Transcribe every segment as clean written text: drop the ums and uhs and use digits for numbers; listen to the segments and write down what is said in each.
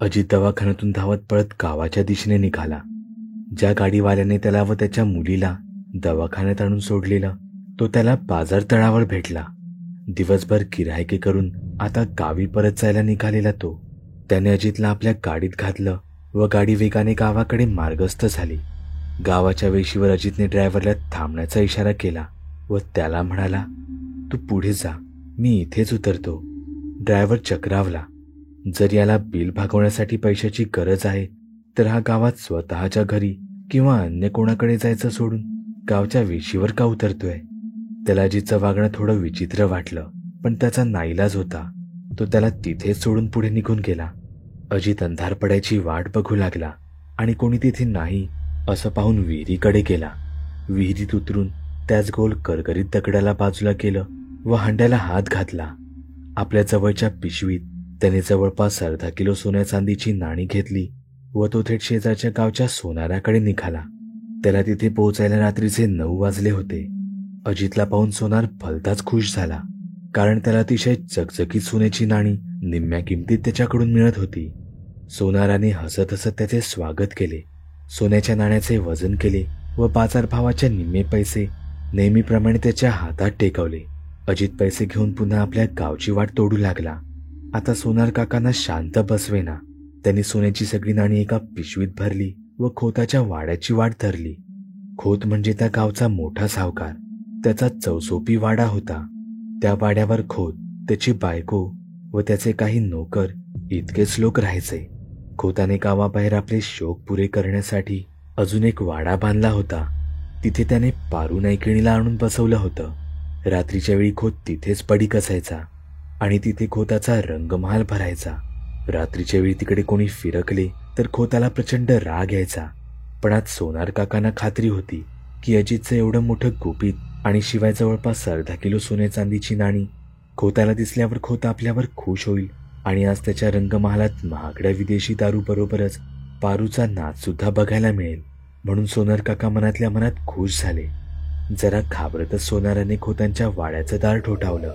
अजित दवाखान्यातून धावत पळत गावाच्या दिशेने निघाला. ज्या गाडीवाल्याने त्याला व त्याच्या मुलीला दवाखान्यात आणून सोडलेलं तो त्याला बाजार तळावर भेटला. दिवसभर गिऱ्हाईके करून आता गावी परत जायला निघालेला तो. त्याने अजितला आपल्या गाडीत घातलं व गाडी वेगाने गावाकडे मार्गस्थ झाली. गावाच्या वेशीवर अजितने ड्रायव्हरला थांबण्याचा इशारा केला व त्याला म्हणाला, तू पुढे जा, मी इथेच उतरतो. ड्रायव्हर चक्रावला. जर याला बिल भागवण्यासाठी पैशाची गरज आहे तर हा गावात स्वतःच्या घरी किंवा अन्य कोणाकडे जायचं सोडून गावच्या वेशीवर का उतरतोय? त्याला अजितचं वागणं थोडं विचित्र वाटलं, पण त्याचा नाईलाज होता. तो त्याला तिथेच सोडून पुढे निघून गेला. अजित अंधार पडायची वाट बघू लागला आणि कोणी तिथे नाही असं पाहून विहिरीकडे गेला. विहिरीत उतरून त्याच गोल करकरीत दगडाला बाजूला केलं व हांड्याला हात घातला. आपल्या जवळच्या पिशवीत त्याने जवळपास अर्धा किलो सोन्या चांदीची नाणी घेतली व तो थेट शेजारच्या गावच्या सोनाराकडे निघाला. त्याला तिथे पोहोचायला रात्रीचे 9 वाजले होते. अजितला पाहून सोनार भलताच खुश झाला, कारण त्याला अतिशय चकचकीत सोन्याची नाणी निम्म्या किमतीत त्याच्याकडून मिळत होती. सोनाराने हसत हसत त्याचे स्वागत केले. सोन्याच्या नाण्याचे वजन केले व बाजारभावाच्या निम्मे पैसे नेहमीप्रमाणे त्याच्या हातात टेकवले. अजित पैसे घेऊन पुन्हा आपल्या गावची वाट तोडू लागला. आता सोनार काकांना शांत बसवेना. त्यांनी सोन्याची सगळी नाणी एका पिशवीत भरली व खोताच्या वाड्याची वाट धरली. खोत म्हणजे त्या गावचा मोठा सावकार. त्याचा चौसोपी वाडा होता. त्या वाड्यावर खोत, त्याची बायको व त्याचे काही नोकर इतकेच लोक राहायचे. खोताने गावाबाहेर आपले शौक पुरे करण्यासाठी अजून एक वाडा बांधला होता. तिथे त्याने पारू नायकिणीला आणून बसवलं होतं. रात्रीच्या वेळी खोत तिथेच पडीक असायचा आणि तिथे खोताचा रंगमहाल भरायचा. रात्रीच्या वेळी तिकडे कोणी फिरकले तर खोताला प्रचंड राग यायचा. पण आज सोनार काकांना खात्री होती की अजितचं एवढं मोठं गुपित आणि शिवाय जवळपास अर्धा किलो सोने चांदीची नाणी खोताला दिसल्यावर खोत आपल्यावर खुश होईल आणि आज त्याच्या रंगमहालात महागड्या विदेशी दारू बरोबरच पारूचा नाच सुद्धा बघायला मिळेल. म्हणून सोनार काका मनातल्या मनात खुश झाले. जरा घाबरतच सोनाराने खोतांच्या वाड्याचं दार ठोठावलं.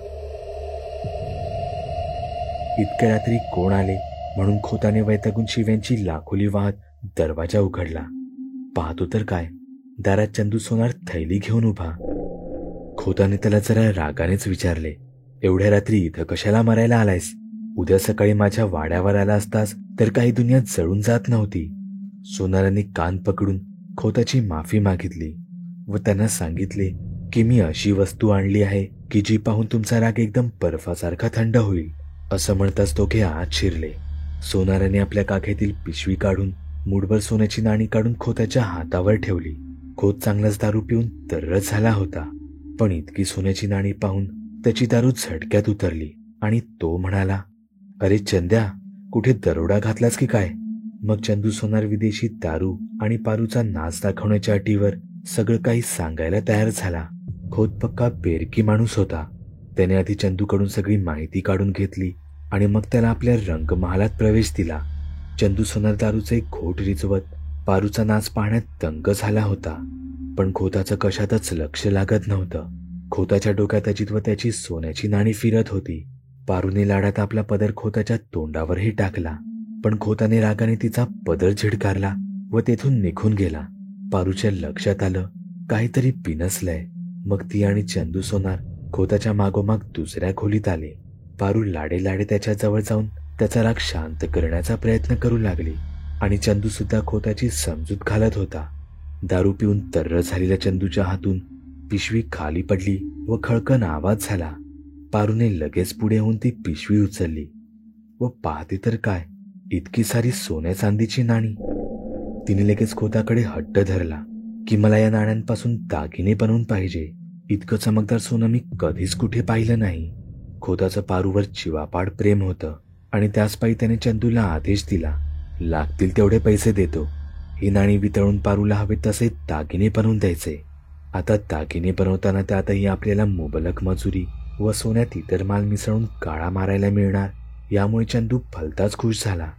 इतक्या रात्री कोण आले म्हणून खोताने वैतागून शिव्यांची लाखोली वाहत दरवाजा उघडला. पाहतो तर काय, दारात चंदू सोनार थैली घेऊन उभा. खोताने त्याला जरा रागानेच विचारले, एवढ्या रात्री इथं कशाला मरायला आलायस? उद्या सकाळी माझ्या वाड्यावर आला असतास तर काही दुनिया जळून जात नव्हती. सोनाराने कान पकडून खोताची माफी मागितली व त्यांना सांगितले की मी अशी वस्तू आणली आहे की जी पाहून तुमचा राग एकदम बर्फासारखा थंड होईल. असं म्हणताच दोघे आत शिरले. सोनाराने आपल्या काखेतील पिशवी काढून मुठभर सोन्याची नाणी काढून खोताच्या हातावर ठेवली. खोत चांगलाच दारू पिऊन तर्रच झाला होता, पण इतकी सोन्याची नाणी पाहून त्याची दारू झटक्यात उतरली आणि तो म्हणाला, अरे चंद्या, कुठे दरोडा घातलास की काय? मग चंदू सोनार विदेशी दारू आणि पारूचा नाच दाखवण्याच्या अटीवर सगळं काही सांगायला तयार झाला. खोत पक्का बेरकी माणूस होता. त्याने आधी चंदूकडून सगळी माहिती काढून घेतली आणि मग त्याला आपल्या रंगमहालात प्रवेश दिला. चंदू सोनार दारूचे घोट रिचवत पारूचा नाच पाहण्यात दंग झाला होता, पण खोताचं कशातच लक्ष लागत नव्हतं. खोताच्या डोक्यात अजित व त्याची सोन्याची नाणी फिरत होती. पारूने लाडात आपला पदर खोताच्या तोंडावरही टाकला, पण खोताने रागाने तिचा पदर झिडकारला व तेथून निघून गेला. पारूच्या लक्षात आलं काहीतरी बिनसलंय. मग ती आणि चंदू सोनार खोताच्या मागोमाग दुसऱ्या खोलीत आले. पारू लाडे लाडे त्याच्या जवळ जाऊन त्याचा राग शांत करण्याचा प्रयत्न करू लागली आणि चंदू सुद्धा खोताची समजूत घालत होता. दारू पिऊन तर्र झालेल्या चंदूच्या हातून पिशवी खाली पडली व खळकन आवाज झाला. पारूने लगेच पुढे होऊन ती पिशवी उचलली व पाहते तर काय, इतकी सारी सोन्या चांदीची नाणी. तिने लगेच खोताकडे हट्ट धरला की मला या नाण्यांपासून दागिने बनवून पाहिजे. इतकं चमकदार सोनं मी कधीच कुठे पाहिलं नाही. खोताचं पारूवर चिवापाड प्रेम होतं आणि त्याच पायी त्याने चंदूला आदेश दिला, लागतील तेवढे पैसे देतो. ही नाणी वितळून पारूला हवे तसे दागिने बनवून द्यायचे. आता दागिने बनवताना त्यातही आपल्याला मुबलक मजुरी व सोन्यात इतर माल मिसळून काळा मारायला मिळणार, यामुळे चंदू भलताच खुश झाला.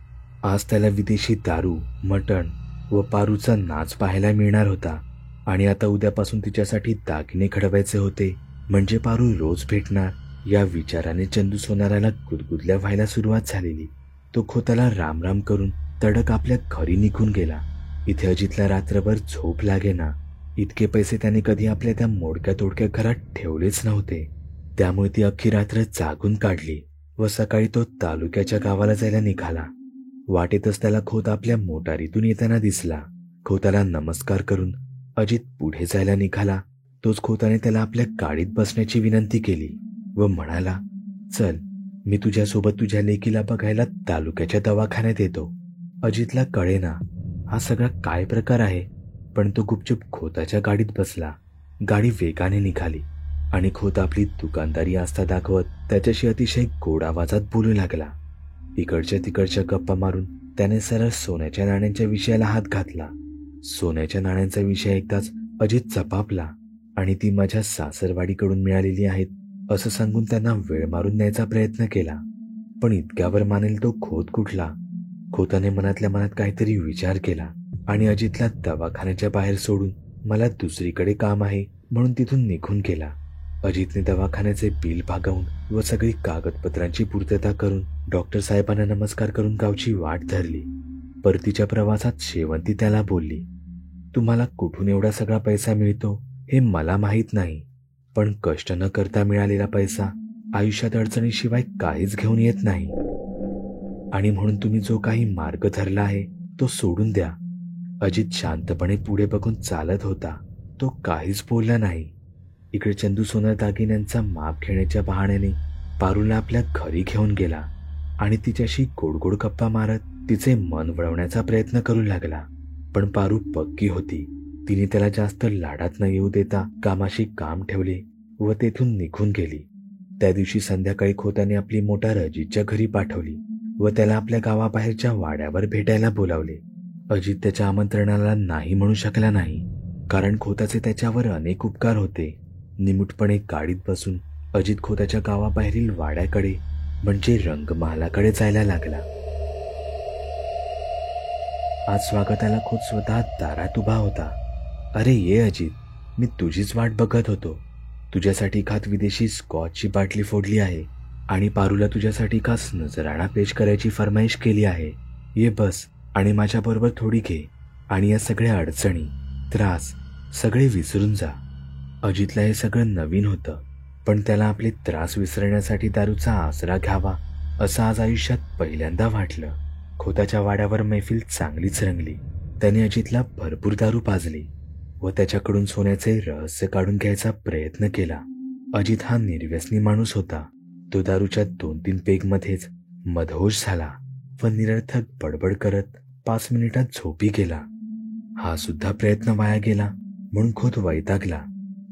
आज त्याला विदेशी दारू, मटण व पारूचा नाच पाहायला मिळणार होता आणि आता उद्यापासून तिच्यासाठी दागिने घडवायचे होते. म्हणजे पारू रोज भेटणार या विचाराने चंदू सोनाराला गुदगुदल्या व्हायला सुरुवात झालेली. तो खोताला रामराम करून तडक आपल्या घरी निघून गेला. इथे अजितला रात्रभर झोप लागेना. इतके पैसे त्याने कधी आपल्या त्या मोडक्या तोडक्या घरात ठेवलेच नव्हते. त्यामुळे ती अख्खी रात्र जागून काढली व सकाळी तो तालुक्याच्या गावाला जायला निघाला. वाटेतच त्याला खोत आपल्या मोटारीतून येताना दिसला. खोताला नमस्कार करून अजित पुढे जायला निघाला. तोच खोताने त्याला आपल्या गाडीत बसण्याची विनंती केली व म्हणाला, चल, मी तुझ्यासोबत तुझ्या लेकीला बघायला तालुक्याच्या दवाखान्यात येतो. अजितला कळेना हा सगळा काय प्रकार आहे, पण तो गुपचूप खोताच्या गाडीत बसला. गाडी वेगाने निघाली आणि खोत आपली दुकानदारी आस्था दाखवत त्याच्याशी अतिशय गोड आवाजात बोलू लागला. इकडच्या तिकडच्या गप्पा मारून त्याने सरळ सोन्याच्या नाण्यांच्या विषयाला हात घातला. सोन्याच्या नाण्यांचा विषय ऐकताच अजित चपापला आणि ती माझ्या सासरवाडीकडून मिळालेली आहेत असं सांगून त्यांना वेळ मारून न्यायचा प्रयत्न केला. पण इतक्यावर मानेल तो खोत कुठला. खोताने मनातल्या मनात काहीतरी विचार केला आणि अजितला दवाखान्याच्या बाहेर सोडून मला दुसरीकडे काम आहे म्हणून तिथून निघून गेला. अजितने दवाखान्याचे बिल भागवून व सगळी कागदपत्रांची पूर्तता करून डॉक्टर साहेबांना नमस्कार करून गावची वाट धरली. परतीच्या प्रवासात शेवंती त्याला बोलली, तुम्हाला कुठून एवढा सगळा पैसा मिळतो हे मला माहीत नाही, पण कष्ट न करता मिळालेला पैसा आयुष्यात अडचणीशिवाय काहीच घेऊन येत नाही आणि म्हणून तुम्ही जो काही मार्ग धरला आहे तो सोडून द्या. अजित शांतपणे पुढे बघून चालत होता. तो काहीच बोलला नाही. इकडे चंदू सोनार दागिन्यांचा माप घेण्याच्या बहाण्याने पारूला आपल्या घरी घेऊन गेला आणि तिच्याशी गोड गोड गप्पा मारत तिचे मन वळवण्याचा प्रयत्न करू लागला. पण पारू पक्की होती. तिने त्याला जास्त लाडात न येऊ देता कामाशी काम ठेवले व तेथून निघून गेली. त्या दिवशी संध्याकाळी खोताने आपली मोटार अजितच्या घरी पाठवली व त्याला आपल्या गावाबाहेरच्या वाड्यावर भेटायला बोलावले. अजित त्याच्या आमंत्रणाला नाही म्हणू शकला नाही, कारण खोताचे त्याच्यावर अनेक उपकार होते. निमूटपणे गाडीत बसून अजित खोताच्या गावाबाहेरील वाड्याकडे म्हणजे रंगमहालाकडे जायला लागला. आज स्वागताला खोत स्वतः दारात उभा होता. अरे ये अजित, मी तुझीच वाट बघत होतो. तुझ्यासाठी खास विदेशी स्कॉचची बाटली फोडली आहे आणि पारूला तुझ्यासाठी खास नजराणा पेश करायची फरमाईश केली आहे. ये बस आणि माझ्याबरोबर थोडी घे आणि या सगळ्या अडचणी, त्रास सगळे विसरून जा. अजितला हे सगळं नवीन होतं, पण त्याला आपले त्रास विसरण्यासाठी दारूचा आसरा घ्यावा असं आज आयुष्यात पहिल्यांदा वाटलं. खोताच्या वाड्यावर मैफिल चांगलीच रंगली. त्याने अजितला भरपूर दारू पाजली व त्याच्याकडून सोन्याचे रहस्य काढून घ्यायचा प्रयत्न केला. अजित हा निर्व्यसनी माणूस होता. तो दारूच्या 2-3 पेगमध्येच मदहोश झाला व निरर्थक बडबड करत 5 मिनिटात झोपी गेला. हा सुद्धा प्रयत्न वाया गेला म्हणून खोत वैतागला.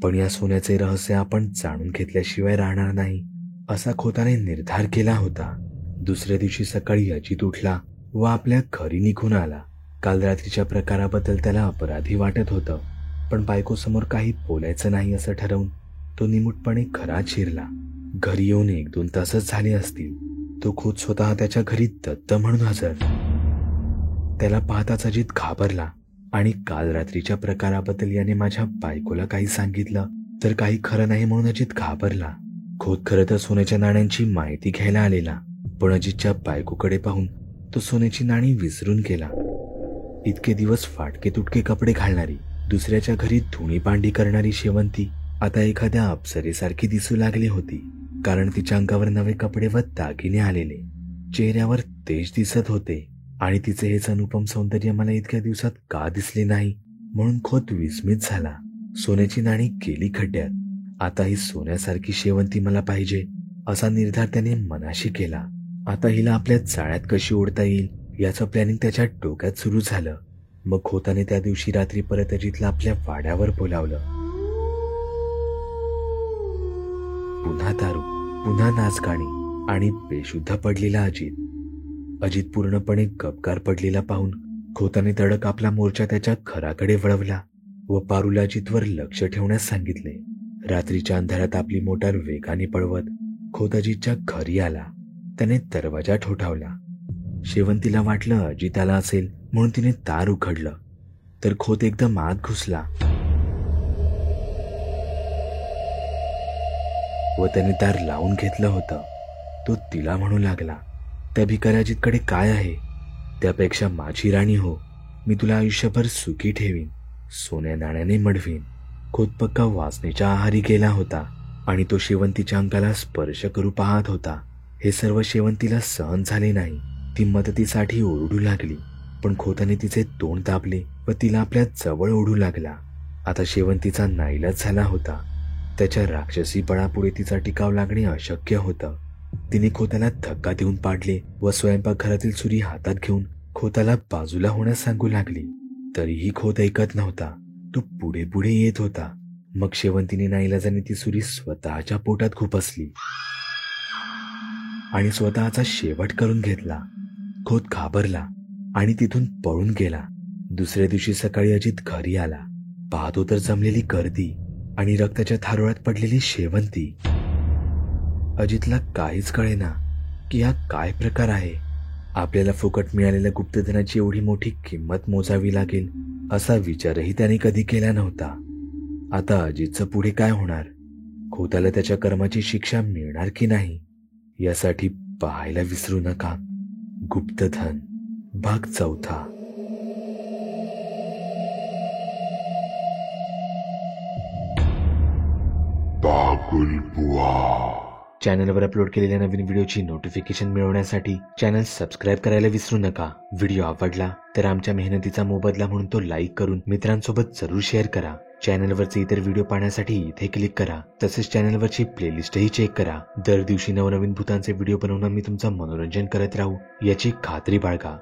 पण या सोन्याचे रहस्य आपण जाणून घेतल्याशिवाय राहणार नाही असा खोताने निर्धार केला होता. दुसऱ्या दिवशी सकाळी अजित उठला व आपल्या घरी निघून आला. काल रात्रीच्या प्रकाराबद्दल त्याला अपराधी वाटत होतं, पण बायकोसमोर काही बोलायचं नाही असं ठरवून तो निमूटपणे घरात शिरला. घरी येऊन 1-2 तासच झाले असतील. तो खोत स्वतः त्याच्या घरी दत्त म्हणून हजर. त्याला पाहताच अजित घाबरला आणि काल रात्रीच्या प्रकाराबद्दल याने माझ्या बायकोला काही सांगितलं तर काही खरं नाही म्हणून अजित घाबरला. खोत खरं तर सोन्याच्या नाण्यांची माहिती घ्यायला आलेला, पण अजितच्या बायकोकडे पाहून तो सोन्याची नाणी विसरून गेला. इतके दिवस फाटके तुटके कपडे घालणारी, दुसऱ्याच्या घरी धुणी भांडी करणारी शेवंती आता एखाद्या अप्सरेसारखी दिसू लागली होती, कारण तिच्या अंगावर नवे कपडे व दागिने आलेले. चेहऱ्यावर तेज दिसत होते आणि तिचे हेच अनुपम सौंदर्य मला इतक्या दिवसात का दिसले नाही म्हणून खोत विस्मित झाला. सोन्याची नाणी गेली खड्ड्यात. आता ही सोन्यासारखी शेवंती मला पाहिजे असा निर्धार त्याने मनाशी केला. आता हिला आपल्या जाळ्यात कशी ओढता येईल याचं प्लॅनिंग त्याच्या डोक्यात सुरू झालं. मग खोताने त्या दिवशी रात्री परत अजितला आपल्या वाड्यावर बोलावलं. पुन्हा दारू, पुन्हा नाचगाणी आणि बेशुद्ध पडलेला अजित. अजित पूर्णपणे गपगार पडलेला पाहून खोताने तडक आपला मोर्चा त्याच्या घराकडे वळवला व पारूला अजितवर लक्ष ठेवण्यास सांगितले. रात्रीच्या अंधारात आपली मोटार वेगाने पळवत खोत अजितच्या घरी आला. त्याने दरवाजा ठोठावला. शेवंतीला वाटलं अजित आला असेल म्हणून तिने दार उघडलं, तर खोत एकदम आत घुसला. व त्याने दार लावून घेतलं होतं. तो तिला म्हणू लागला, त्या भिकारी अजितकडे काय आहे? त्यापेक्षा माझी राणी हो, मी तुला आयुष्यभर सुखी ठेवीन, सोन्या नाण्याने मडवीन. खोतपक्का वासनेच्या आहारी गेला होता आणि तो शेवंतीच्या अंगाला स्पर्श करू पाहत होता. हे सर्व शेवंतीला सहन झाले नाही. ती मदतीसाठी ओरडू लागली, पण खोताने तिचे तोंड दाबले व तिला आपल्या जवळ ओढू लागला. आता शेवंतीचा नाईलाज झाला होता. त्याच्या राक्षसी बळापुढे तिचा टिकाव लागणे अशक्य होतं. तिने खोताला धक्का देऊन पाडले व स्वयंपाकघरातील सुरी हातात घेऊन खोताला बाजूला होण्यास सांगू लागली. तरीही खोत ऐकत नव्हता. तो पुढे पुढे येत होता. मग शेवंतीने नाईलाजाने ती सुरी स्वतःच्या पोटात खुपसली आणि स्वतःचा शेवट करून घेतला. खोत घाबरला आणि तिथून पळून गेला. दुसऱ्या दिवशी सकाळी अजित घरी आला. पाहतो तर जमलेली गर्दी आणि रक्ताच्या थारोळ्यात पडलेली शेवंती. अजितला काहीच कळेना की हा काय प्रकार आहे. आपल्याला फुकट मिळालेल्या गुप्तधनाची एवढी मोठी किंमत मोजावी लागेल असा विचारही त्याने कधी केला नव्हता. आता अजितचं पुढे काय होणार? खोताला त्याच्या कर्माची शिक्षा मिळणार की नाही यासाठी पाहायला विसरू नका. गुप्तधन भाग 4. चॅनलवर अपलोड केलेल्या नवीन व्हिडिओची नोटिफिकेशन मिळवण्यासाठी चॅनल सबस्क्राईब करायला विसरू नका. व्हिडिओ आवडला तर आमच्या मेहनतीचा मोबदला म्हणून तो लाईक करून मित्रांसोबत जरूर शेअर करा. चॅनलवरचे इतर व्हिडिओ पाहण्यासाठी इथे क्लिक करा. तसेच चॅनलवरची प्लेलिस्टही चेक करा. दर दिवशी नवनवीन भूतांचे व्हिडिओ बनवून मी तुमचं मनोरंजन करत राहू याची खात्री बाळगा.